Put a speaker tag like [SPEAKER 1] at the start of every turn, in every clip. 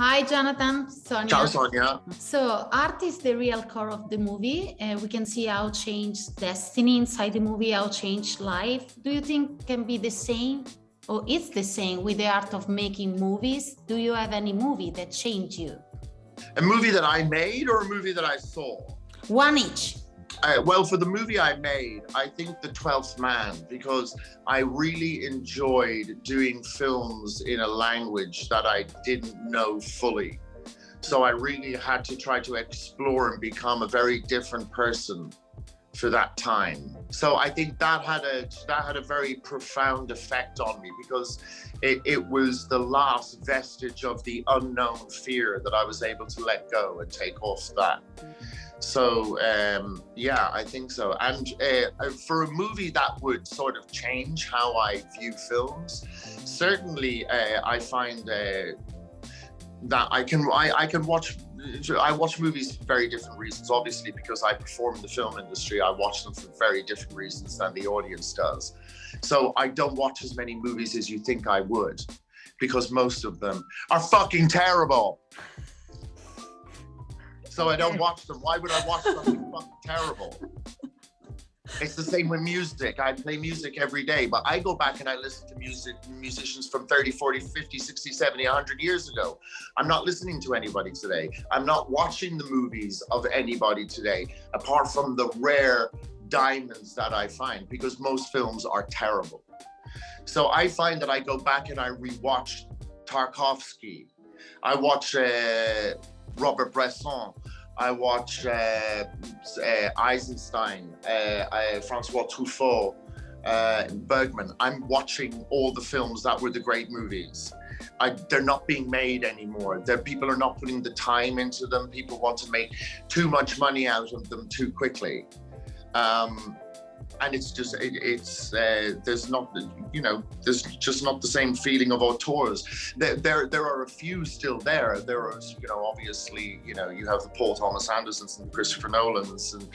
[SPEAKER 1] Hi, Jonathan.
[SPEAKER 2] Ciao,
[SPEAKER 1] Sonia.
[SPEAKER 2] Sonia.
[SPEAKER 1] So, art is the real core of the movie. We can see how changed destiny inside the movie, how changed life. Do you think can be the same, or it's the same with the art of making movies? Do you have any movie that changed you?
[SPEAKER 2] A movie that I made or a movie that I saw?
[SPEAKER 1] One each.
[SPEAKER 2] Well, for the movie I made, I think The 12th Man, because I really enjoyed doing films in a language that I didn't know fully. So I really had to try to explore and become a very different person for that time. So I think that had a very profound effect on me, because it was the last vestige of the unknown fear that I was able to let go and take off that. So yeah, I think so. And for a movie that would sort of change how I view films, certainly I find that I watch movies for very different reasons. Obviously, because I perform in the film industry, I watch them for very different reasons than the audience does. So I don't watch as many movies as you think I would, because most of them are fucking terrible. So I don't watch them. Why would I watch something fucking terrible? It's the same with music. I play music every day, but I go back and I listen to musicians from 30, 40, 50, 60, 70, 100 years ago. I'm not listening to anybody today. I'm not watching the movies of anybody today, apart from the rare diamonds that I find, because most films are terrible. So I find that I go back and I rewatch Tarkovsky. I watch Robert Bresson. I watch Eisenstein, Francois Truffaut, Bergman. I'm watching all the films that were the great movies. They're not being made anymore. People are not putting the time into them. People want to make too much money out of them too quickly. And it's just, there's not, there's just not the same feeling of auteurs. There are a few still there. There are, obviously, you have the Paul Thomas Andersons and the Christopher Nolans and,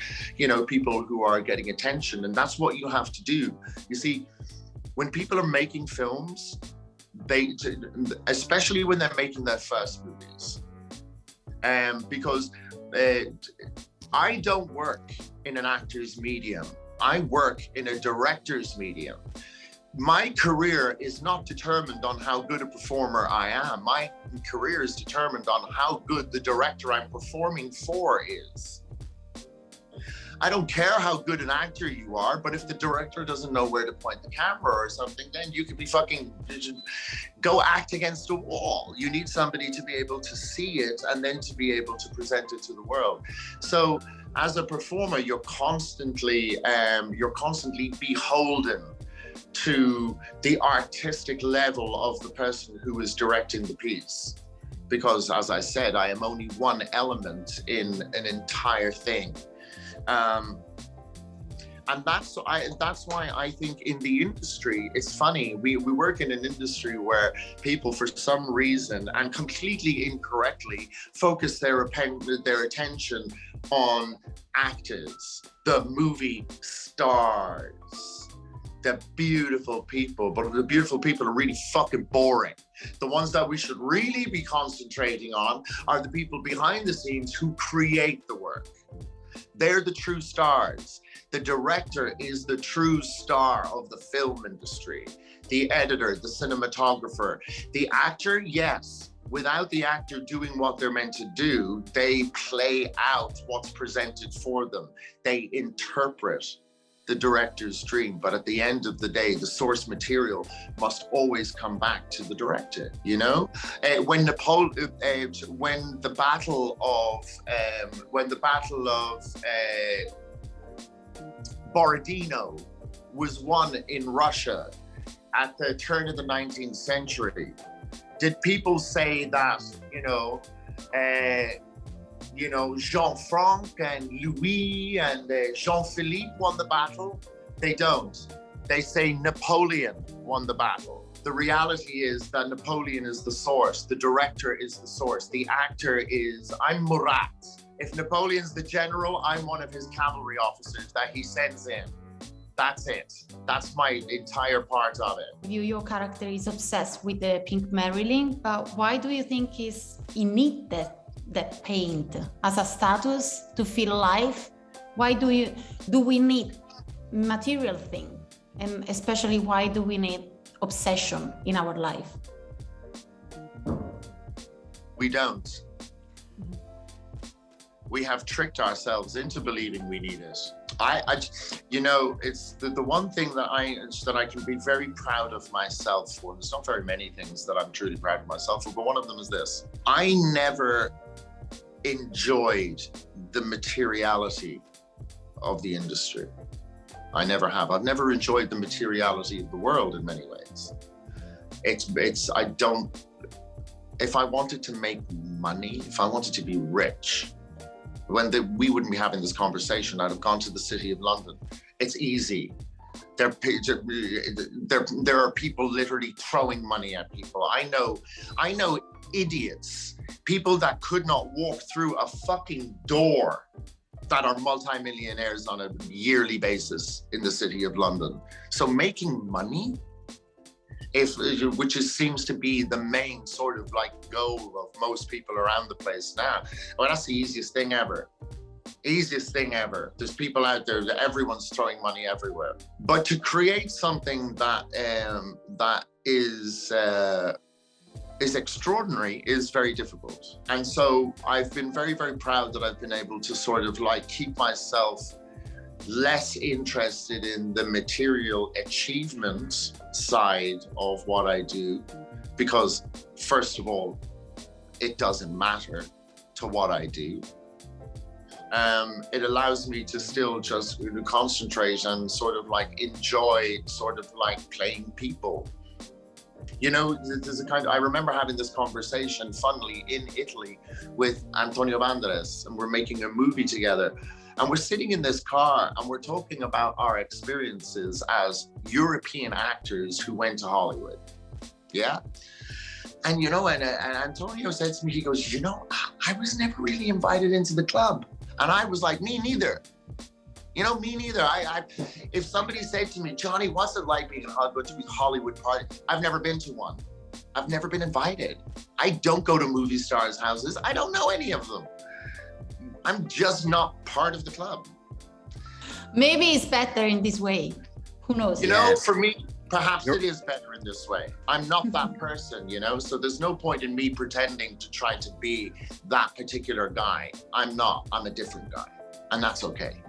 [SPEAKER 2] people who are getting attention. And that's what you have to do. You see, when people are making films, especially when they're making their first movies, because I don't work in an actor's medium. I work in a director's medium. My career is not determined on how good a performer I am. My career is determined on how good the director I'm performing for is. I don't care how good an actor you are, but if the director doesn't know where to point the camera or something, then you could be go act against a wall. You need somebody to be able to see it and then to be able to present it to the world. So as a performer, you're constantly beholden to the artistic level of the person who is directing the piece. Because as I said, I am only one element in an entire thing. And that's why I think in the industry, it's funny, we work in an industry where people, for some reason, and completely incorrectly, focus their attention on actors, the movie stars, the beautiful people, but the beautiful people are really fucking boring. The ones that we should really be concentrating on are the people behind the scenes who create the work. They're the true stars. The director is the true star of the film industry. The editor, the cinematographer, the actor, yes. Without the actor doing what they're meant to do, they play out what's presented for them. They interpret the director's dream, but at the end of the day, the source material must always come back to the director. When the battle of Borodino was won in Russia at the turn of the 19th century, did people say that Jean-Franc and Louis and Jean-Philippe won the battle? They don't. They say Napoleon won the battle. The reality is that Napoleon is the source. The director is the source. The actor is, I'm Murat. If Napoleon's the general, I'm one of his cavalry officers that he sends in. That's it. That's my entire part of it.
[SPEAKER 1] Your character is obsessed with the pink Marilyn, but why do you think he need that paint as a status to feel alive? Why do we need material thing? And especially, why do we need obsession in our life?
[SPEAKER 2] We don't. We have tricked ourselves into believing we need it. You know, it's the one thing that I can be very proud of myself for. There's not very many things that I'm truly proud of myself for, but one of them is this. I never enjoyed the materiality of the industry. I never have. I've never enjoyed the materiality of the world in many ways. If I wanted to make money, if I wanted to be rich, we wouldn't be having this conversation. I'd have gone to the City of London. It's easy. There are people literally throwing money at people. I know idiots, people that could not walk through a fucking door, that are multimillionaires on a yearly basis in the City of London. So making money, which seems to be the main sort of like goal of most people around the place now. Well, that's the easiest thing ever. Easiest thing ever. There's people out there that everyone's throwing money everywhere. But to create something that is extraordinary is very difficult. And so I've been very, very proud that I've been able to sort of like keep myself less interested in the material achievement side of what I do, because first of all, it doesn't matter to what I do. It allows me to still just concentrate and sort of like enjoy sort of like playing people. You know, there's I remember having this conversation, funnily, in Italy with Antonio Banderas, and we're making a movie together. And we're sitting in this car and we're talking about our experiences as European actors who went to Hollywood. Yeah. And, you know, and Antonio said to me, he goes, you know, I was never really invited into the club. And I was like, me neither. You know, me neither. If somebody said to me, Johnny, what's it like being in Hollywood, to be Hollywood party? I've never been to one. I've never been invited. I don't go to movie stars' houses. I don't know any of them. I'm just not part of the club.
[SPEAKER 1] Maybe it's better in this way. Who knows?
[SPEAKER 2] You know, for me, perhaps it is better in this way. I'm not that person, you know, so there's no point in me pretending to try to be that particular guy. I'm not. I'm a different guy, and that's okay.